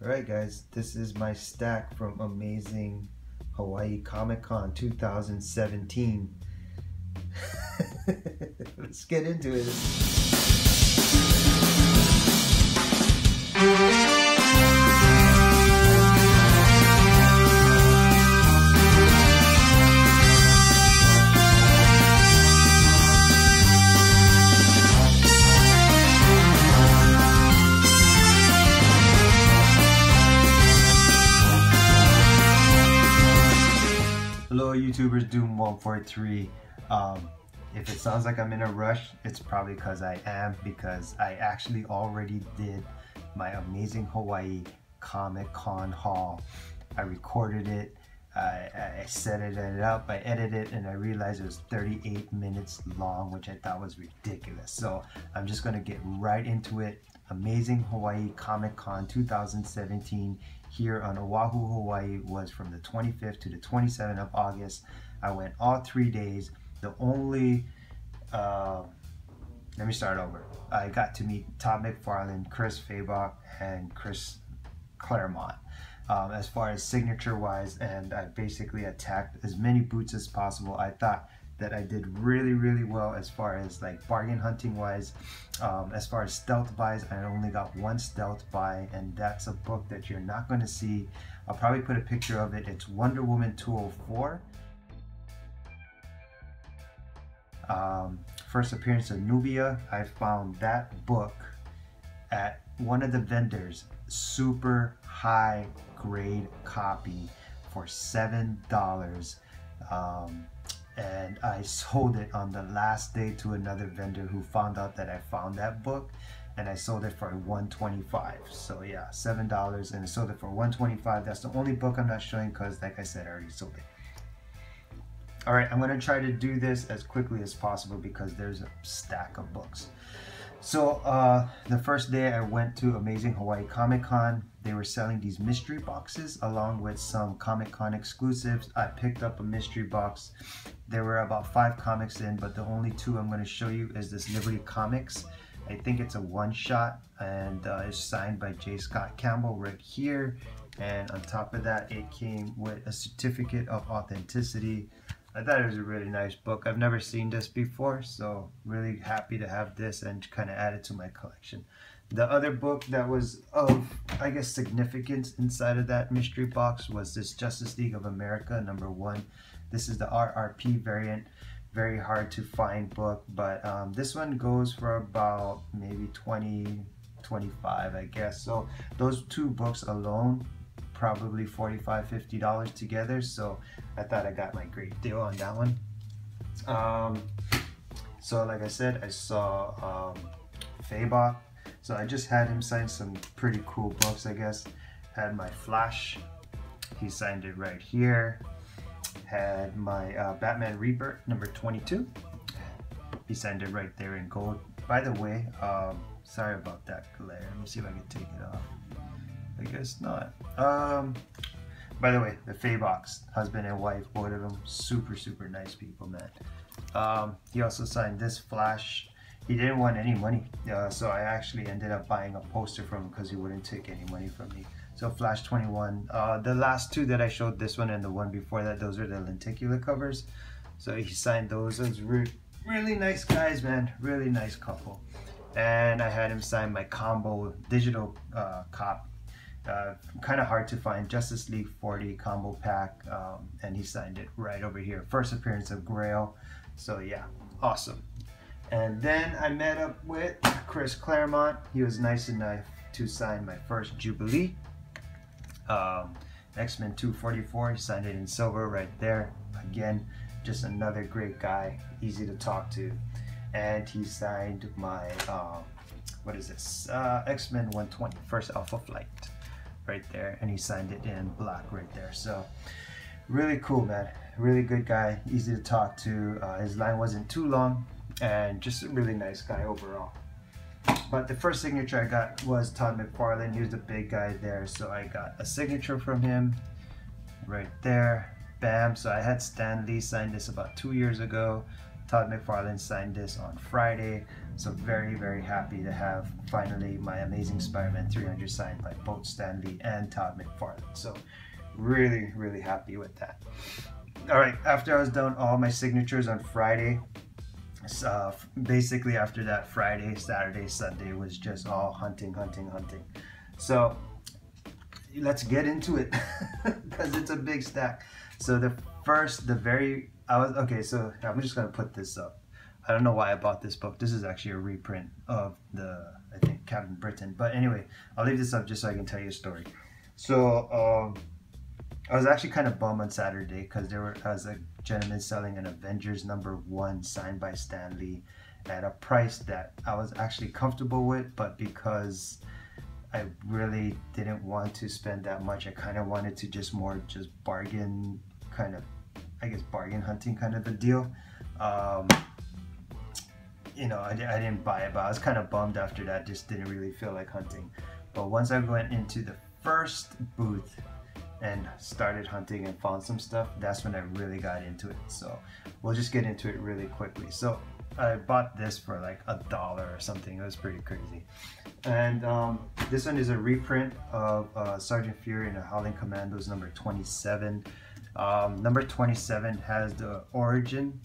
Alright guys, this is my stack from Amazing Hawaii Comic-Con 2017. Let's get into it. Hello YouTubers, Doom143. If it sounds like I'm in a rush, it's probably because I am, because I actually already did my Amazing Hawaii Comic-Con haul. I recorded it, I set it up, I edited it, and I realized it was 38 minutes long, which I thought was ridiculous. So I'm just going to get right into it. Amazing Hawaii Comic-Con 2017 here on Oahu, Hawaii was from the 25th to the 27th of August. I went all 3 days. The only, let me start over. I got to meet Todd McFarlane, Chris Fabok, and Chris Claremont as far as signature wise, and I basically attacked as many booths as possible. I thought that I did really well as far as like bargain hunting wise. As far as stealth buys, I only got one stealth buy, and that's a book that you're not going to see. I'll probably put a picture of it. It's Wonder Woman 204. First appearance of Nubia. I found that book at one of the vendors, super high grade copy for $7. And I sold it on the last day to another vendor who found out that I found that book, and I sold it for $125. So yeah, $7, and I sold it for $125. That's the only book I'm not showing because, like I said, I already sold it. All right, I'm gonna try to do this as quickly as possible because there's a stack of books. So the first day I went to Amazing Hawaii Comic-Con. They were selling these mystery boxes along with some Comic-Con exclusives. I picked up a mystery box. There were about 5 comics in, but the only 2 I'm going to show you is this Liberty Comics. I think it's a one-shot, and it's signed by J. Scott Campbell right here. And on top of that, it came with a certificate of authenticity. I thought it was a really nice book. I've never seen this before, so really happy to have this and kind of add it to my collection. The other book that was of, I guess, significance inside of that mystery box was this Justice League of America #1. This is the RRP variant. Very hard to find book, but this one goes for about maybe $20, $25, I guess. So those 2 books alone, probably $45, $50 together. So I thought I got my great deal on that one. So like I said, I saw Fabok. So I just had him sign some pretty cool books, I guess. Had my Flash, he signed it right here. Had my Batman Rebirth #22. He signed it right there in gold. By the way, sorry about that glare. Let me see if I can take it off. I guess not. By the way, the Faboks, husband and wife, both of them, super nice people, man. He also signed this Flash. He didn't want any money, so I actually ended up buying a poster from him because he wouldn't take any money from me. So Flash 21. The last 2 that I showed, this one and the one before that, those are the lenticular covers. So he signed those. Those really nice guys, man. Really nice couple. And I had him sign my combo digital copy. Kind of hard to find, Justice League 40 combo pack, and he signed it right over here. First appearance of Grail. So yeah, awesome. And then I met up with Chris Claremont. He was nice enough to sign my first Jubilee. X-Men 244, he signed it in silver right there. Again, just another great guy, easy to talk to. And he signed my, what is this? X-Men 120, First Alpha Flight, right there. And he signed it in black right there. So really cool, man. Really good guy, easy to talk to. His line wasn't too long, and just a really nice guy overall. But the first signature I got was Todd McFarlane. He was the big guy there, so I got a signature from him right there. Bam. So I had Stan Lee sign this about 2 years ago. Todd McFarlane signed this on Friday. So very, very happy to have finally my Amazing Spider-Man 300 signed by both Stan Lee and Todd McFarlane. So really, really happy with that. All right, after I was done all my signatures on Friday, basically after that, Friday, Saturday, Sunday was just all hunting. So let's get into it because it's a big stack. So so I'm just gonna put this up. I don't know why I bought this book. This is actually a reprint of I think Captain Britain. But anyway, I'll leave this up just so I can tell you a story. So I was actually kind of bummed on Saturday because there was a gentleman selling an Avengers #1 signed by Stan Lee at a price that I was actually comfortable with, but because I really didn't want to spend that much, I kind of wanted to just bargain, kind of, I guess, bargain hunting kind of a deal. You know, I didn't buy it, but I was kind of bummed after that. Just didn't really feel like hunting. But once I went into the first booth and started hunting and found some stuff, that's when I really got into it. So we'll just get into it really quickly. So I bought this for like $1 or something. It was pretty crazy. And this one is a reprint of Sergeant Fury and the Howling Commandos #27. #27 has the origin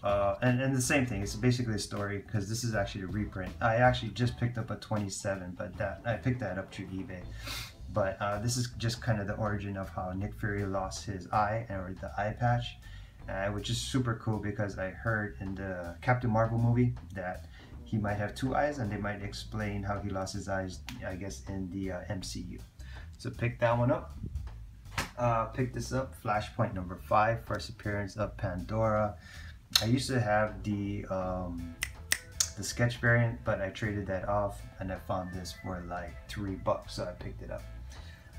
and the same thing. It's basically a story because this is actually a reprint. I actually just picked up a 27, but I picked that up through eBay. But this is just kind of the origin of how Nick Fury lost his eye, or the eye patch, which is super cool because I heard in the Captain Marvel movie that he might have 2 eyes, and they might explain how he lost his eyes, I guess, in the MCU. So pick that one up. Pick this up, Flashpoint #5, first appearance of Pandora. I used to have the sketch variant, but I traded that off and I found this for like $3, so I picked it up.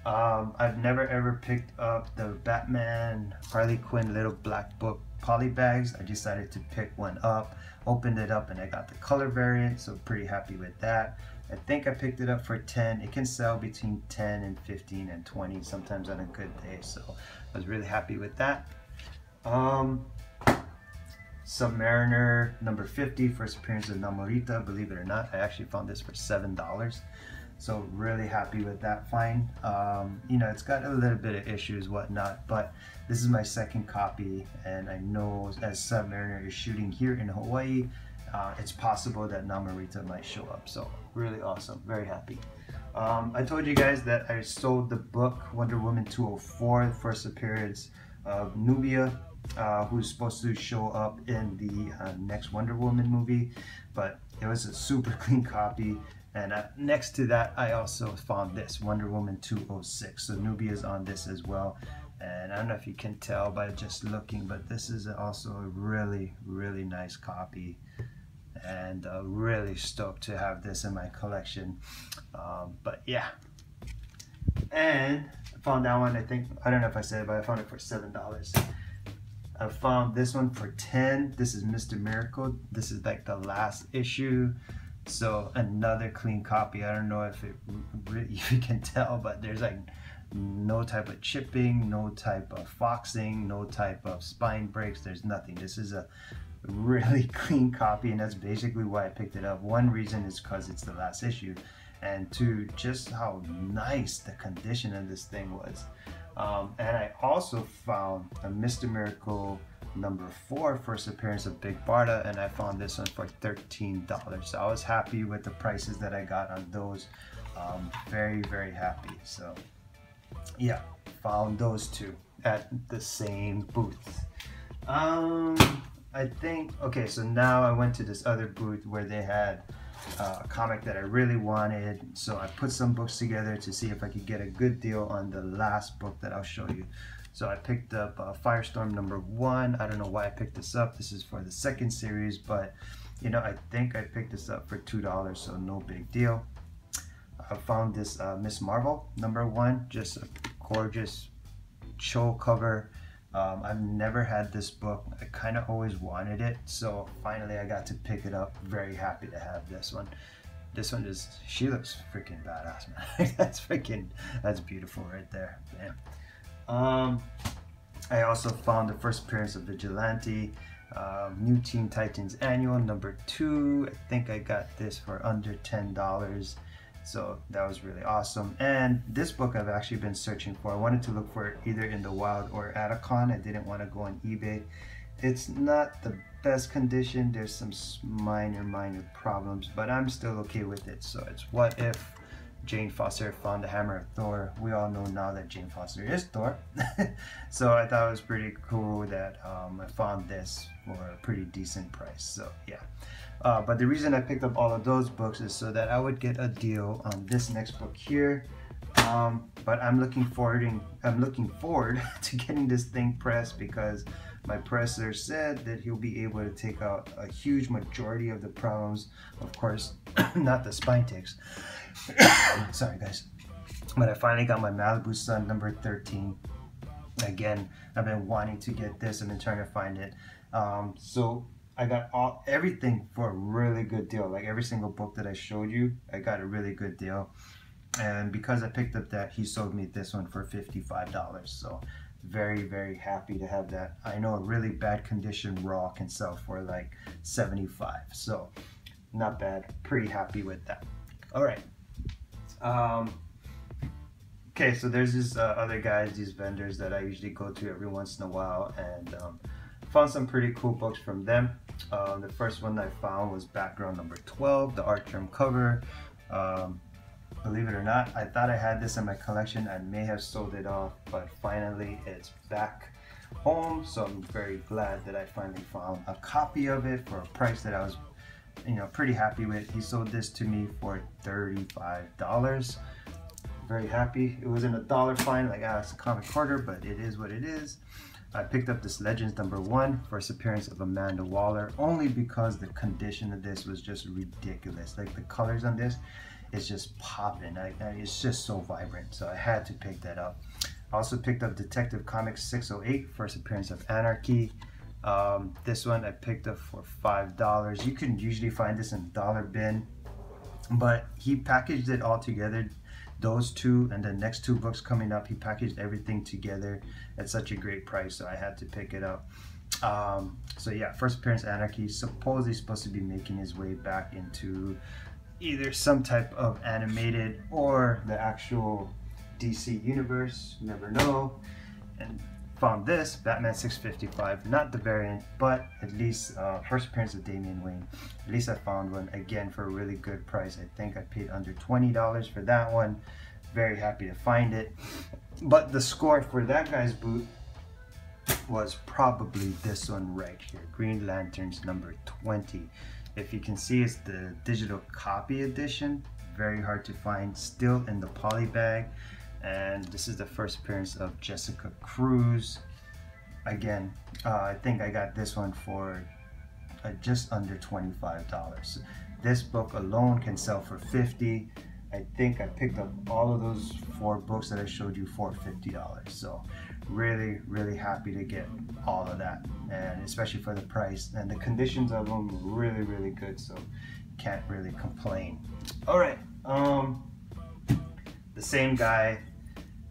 I've never ever picked up the Batman Harley Quinn Little Black Book poly bags. I decided to pick one up, opened it up, and I got the color variant, so pretty happy with that. I think I picked it up for 10. It can sell between 10 and 15 and 20 sometimes on a good day, so I was really happy with that. Submariner #50, first appearance of Namorita. Believe it or not, I actually found this for $7. So really happy with that find. You know, it's got a little bit of issues, whatnot, but this is my second copy, and I know as Submariner is shooting here in Hawaii, it's possible that Namorita might show up. So really awesome, very happy. I told you guys that I sold the book Wonder Woman 204, the first appearance of Nubia, who's supposed to show up in the next Wonder Woman movie, but it was a super clean copy. And next to that, I also found this Wonder Woman 206. So Nubia's on this as well. And I don't know if you can tell by just looking, but this is also a really, really nice copy. And really stoked to have this in my collection. But yeah. And I found that one, I don't know if I said it, but I found it for $7. I found this one for 10. This is Mr. Miracle. This is like the last issue. So another clean copy. I don't know if you can tell, but there's like no type of chipping, no type of foxing, no type of spine breaks. There's nothing. This is a really clean copy, and that's basically why I picked it up. One reason is because it's the last issue, and two, just how nice the condition of this thing was. And I also found a Mr. Miracle #4, first appearance of Big Barda, and I found this one for $13. So I was happy with the prices that I got on those. Very, very happy. So yeah, found those two at the same booth. I think, okay, so now I went to this other booth where they had a comic that I really wanted, so I put some books together to see if I could get a good deal on the last book that I'll show you. So I picked up Firestorm #1. I don't know why I picked this up. This is for the second series, but you know, I think I picked this up for $2, so no big deal. I found this Miss Marvel #1, just a gorgeous show cover. I've never had this book. I kind of always wanted it, so finally I got to pick it up. Very happy to have this one. This one is, she looks freaking badass, man. That's beautiful right there. Damn. I also found the first appearance of Vigilante. New Teen Titans Annual number 2. I think I got this for under $10. So that was really awesome. And this book I've actually been searching for. I wanted to look for it either in the wild or at a con. I didn't want to go on eBay. It's not the best condition. There's some minor problems, but I'm still okay with it. So it's What If Jane Foster Found the Hammer of Thor. We all know now that Jane Foster is Thor. So I thought it was pretty cool that I found this for a pretty decent price. So yeah. But the reason I picked up all of those books is so that I would get a deal on this next book here. But I'm looking forward to getting this thing pressed, because my presser said that he'll be able to take out a huge majority of the problems. Of course, not the spine ticks. Sorry guys. But I finally got my Malibu Sun number 13. Again, I've been wanting to get this. I've been trying to find it. So I got everything for a really good deal. Like every single book that I showed you, I got a really good deal. And because I picked up that, he sold me this one for $55. So very happy to have that. I know a really bad condition raw can sell for like $75. So not bad. Pretty happy with that. All right. Okay, so there's these other guys, these vendors that I usually go to every once in a while, and found some pretty cool books from them. The first one I found was Background number 12, the Artgerm cover. Believe it or not, I thought I had this in my collection. I may have sold it off, but finally it's back home. So I'm very glad that I finally found a copy of it for a price that I was, pretty happy with. He sold this to me for $35. Very happy. It wasn't a dollar fine like it's a Comic Corner, but it is what it is. I picked up this Legends number 1, first appearance of Amanda Waller, only because the condition of this was just ridiculous. Like the colors on this, it's just popping. It's just so vibrant, so I had to pick that up. I also picked up Detective Comics 608, first appearance of Anarchy. This one I picked up for $5. You can usually find this in the dollar bin, but he packaged it all together. Those two and the next 2 books coming up, he packaged everything together at such a great price, so I had to pick it up. So yeah, first appearance Anarchy, supposedly supposed to be making his way back into either some type of animated or the actual DC universe, you never know. And found this, Batman 655, not the variant, but at least first appearance of Damian Wayne. At least I found one, again, for a really good price. I think I paid under $20 for that one. Very happy to find it. But the score for that guy's boot was probably this one right here, Green Lanterns number 20. If you can see, it's the digital copy edition. Very hard to find, still in the poly bag. And this is the first appearance of Jessica Cruz. Again, I think I got this one for just under $25. This book alone can sell for $50. I think I picked up all of those 4 books that I showed you for $50. So really happy to get all of that, and especially for the price. And the conditions of them were really good, so can't really complain. All right, the same guy.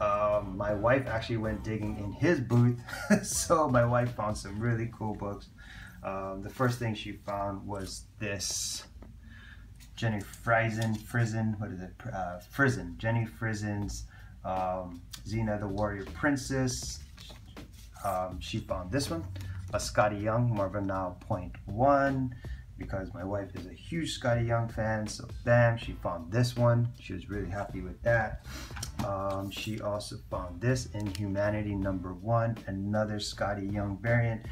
My wife actually went digging in his booth, so my wife found some really cool books. The first thing she found was this Jenny Frison, Jenny Frison's Xena the Warrior Princess. She found this one, a Skottie Young, Marvel Now .1, because my wife is a huge Skottie Young fan, so bam, she found this one. She was really happy with that. She also found this in Humanity number 1, another Skottie Young variant,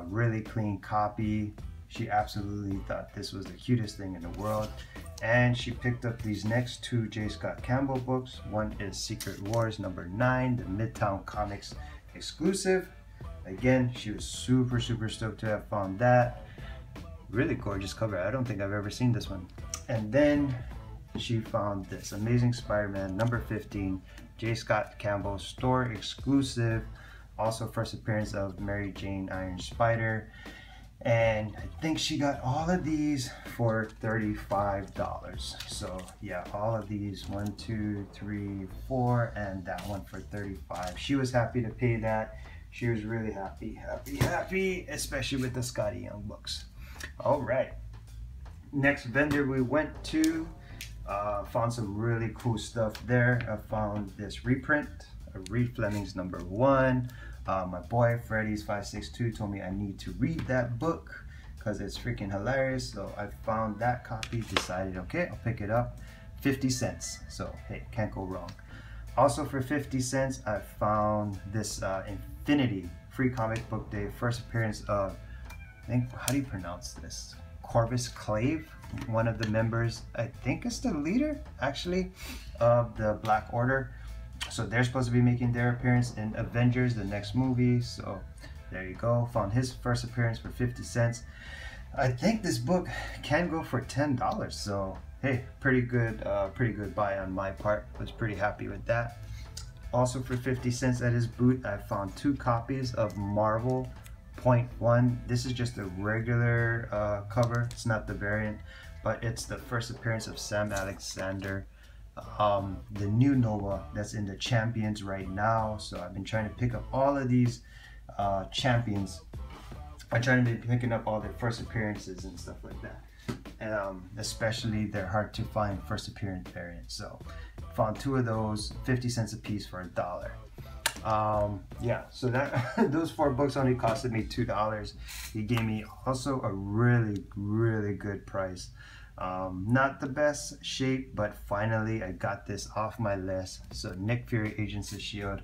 really clean copy. She absolutely thought this was the cutest thing in the world. And she picked up these next 2 J. Scott Campbell books. One is Secret Wars number 9, the Midtown Comics exclusive. Again, she was super stoked to have found that. Really gorgeous cover. I don't think I've ever seen this one. And then she found this Amazing Spider-Man number 15, J. Scott Campbell store exclusive. Also first appearance of Mary Jane Iron Spider. And I think she got all of these for $35. So yeah, all of these, 1, 2, 3, 4, and that one for $35. She was happy to pay that. she was really happy, especially with the Skottie Young books. All right, next vendor we went to, found some really cool stuff there. I found this reprint of Reed Fleming's #1. My boy Freddy's562 told me I need to read that book because it's freaking hilarious. So I found that copy, decided, okay, I'll pick it up. 50 cents. So hey, can't go wrong. Also for 50 cents, I found this Infinity Free Comic Book Day first appearance of, I think, how do you pronounce this? Corvus Clave, one of the members, I think it's the leader actually of the Black Order. So they're supposed to be making their appearance in Avengers, the next movie. So there you go. Found his first appearance for 50 cents. I think this book can go for $10. So hey, pretty good buy on my part. Was pretty happy with that. Also for 50 cents at his booth, I found 2 copies of Marvel .1. This is just a regular cover. It's not the variant, but it's the first appearance of Sam Alexander, the new Nova that's in the Champions right now. So I've been trying to pick up all of these Champions. I'm trying to be picking up all their first appearances and stuff like that. Especially they're hard to find first appearance variants. So found 2 of those, 50 cents a piece for $1. Yeah, so that those 4 books only costed me $2. He gave me also a really good price. Not the best shape, but finally I got this off my list. So Nick Fury, Agents of S.H.I.E.L.D.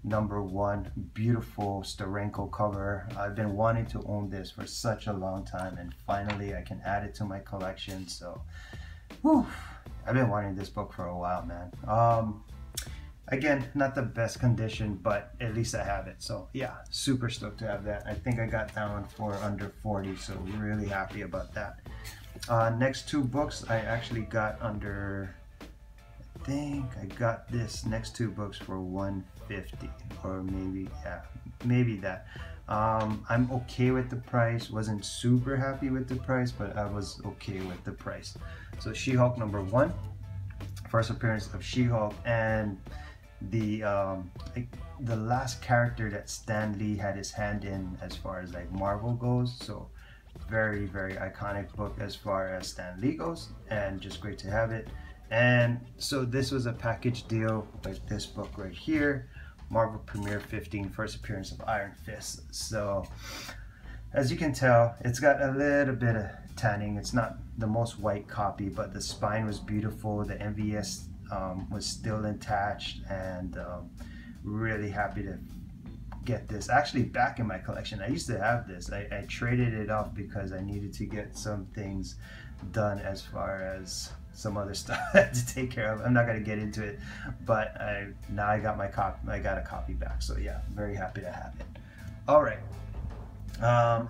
#1, beautiful Steranko cover. I've been wanting to own this for such a long time, and finally I can add it to my collection. So whew, I've been wanting this book for a while, man. Again, not the best condition, but at least I have it. So yeah, super stoked to have that. I think I got that one for under 40, so really happy about that. Next 2 books I actually got under, I think I got this next 2 books for 150, or maybe, yeah, maybe that. I'm okay with the price. Wasn't super happy with the price, but I was okay with the price. So She-Hulk #1, first appearance of She-Hulk, and the last character that Stan Lee had his hand in as far as like Marvel goes. So very iconic book as far as Stan Lee goes, and just great to have it. And so this was a package deal with this book right here, Marvel Premiere 15, first appearance of Iron Fist. So as you can tell, it's got a little bit of tanning. It's not the most white copy, but the spine was beautiful. The MVS was still intact, and really happy to get this actually back in my collection. I used to have this. I traded it off because I needed to get some things done as far as some other stuff I had to take care of. I'm not gonna get into it, but now I got my copy. I got a copy back. So yeah, very happy to have it. All right,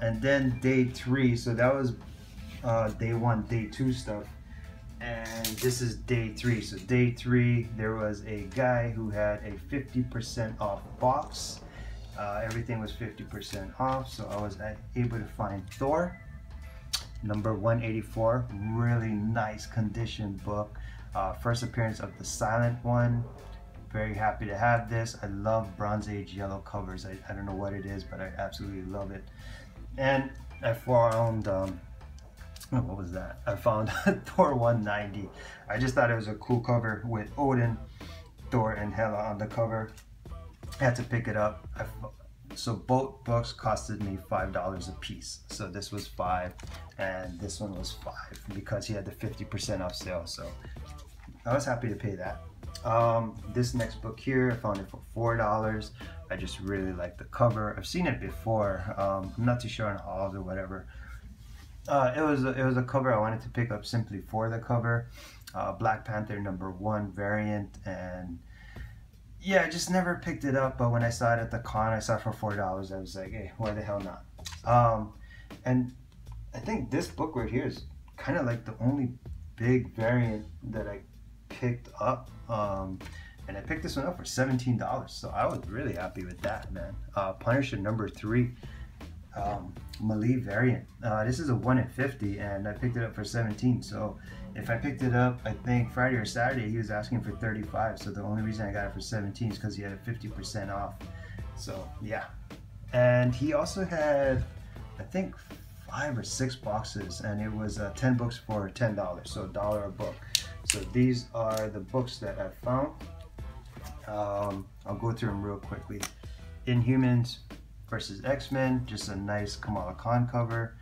and then day 3. So that was day 1, day 2 stuff, and this is day 3. So day 3, there was a guy who had a 50% off box. Everything was 50% off, so I was able to find Thor #184, really nice condition book. First appearance of the Silent One. Very happy to have this. I love Bronze Age yellow covers. I don't know what it is, but I absolutely love it. And I found, what was that? I found Thor 190. I just thought it was a cool cover with Odin, Thor, and Hela on the cover. I had to pick it up. So both books costed me $5 a piece. So this was $5 and this one was $5 because he had the 50% off sale. So I was happy to pay that. This next book here, I found it for $4. I just really like the cover. I've seen it before. I'm not too sure on all or whatever. It was a cover I wanted to pick up simply for the cover. Black Panther #1 variant, and yeah, I just never picked it up, but when I saw it at the con, I saw it for $4. I was like, hey, why the hell not? And I think this book right here is kind of like the only big variant that I picked up. And I picked this one up for $17, so I was really happy with that, man. Punisher #3, Melee variant. This is a 1 in 50, and I picked it up for 17. So if I picked it up, I think Friday or Saturday, he was asking for 35. So the only reason I got it for 17 is because he had a 50% off. So yeah, And he also had, I think, 5 or 6 boxes, and it was 10 books for $10, so $1 a book. So these are the books that I found. I'll go through them real quickly. Inhumans versus X-Men, just a nice Kamala Khan cover.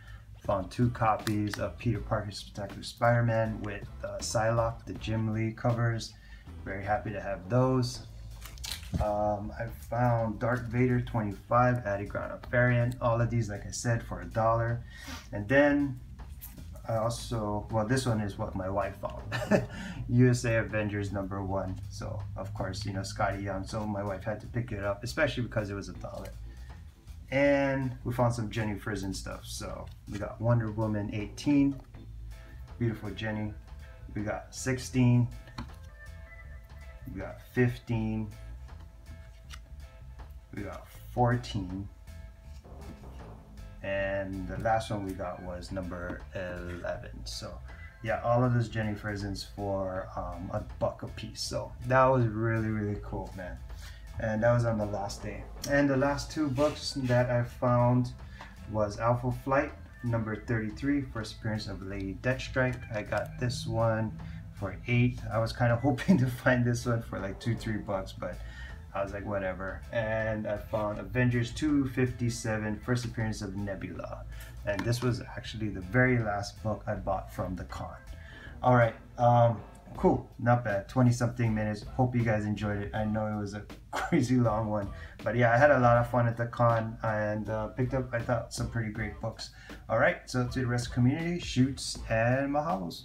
Found 2 copies of Peter Parker's Spectacular Spider-Man with Psylocke, the Jim Lee covers. Very happy to have those. I found Darth Vader 25 Adi Grana variant. All of these, like I said, for $1. And then I also, well, this one is what my wife found. USA Avengers #1. So of course, you know, Scotty Young. So my wife had to pick it up, especially because it was $1. And we found some Jenny Frison stuff. So we got Wonder Woman 18, beautiful Jenny. We got 16. We got 15. We got 14. And the last one we got was number 11. So yeah, all of those Jenny Frisons for $1 a piece. So that was really, really cool, man. And that was on the last day. And the last 2 books that I found was Alpha Flight number 33, first appearance of Lady Deathstrike. I got this one for $8. I was kind of hoping to find this one for like $2-3, but I was like, whatever. And I found Avengers 257, first appearance of Nebula. And this was actually the very last book I bought from the con. All right, cool, not bad, 20-something minutes. Hope you guys enjoyed it. I know it was a crazy long one, but yeah, I had a lot of fun at the con and picked up, I thought, some pretty great books. All right, so to the rest of the community, shoots and mahalos.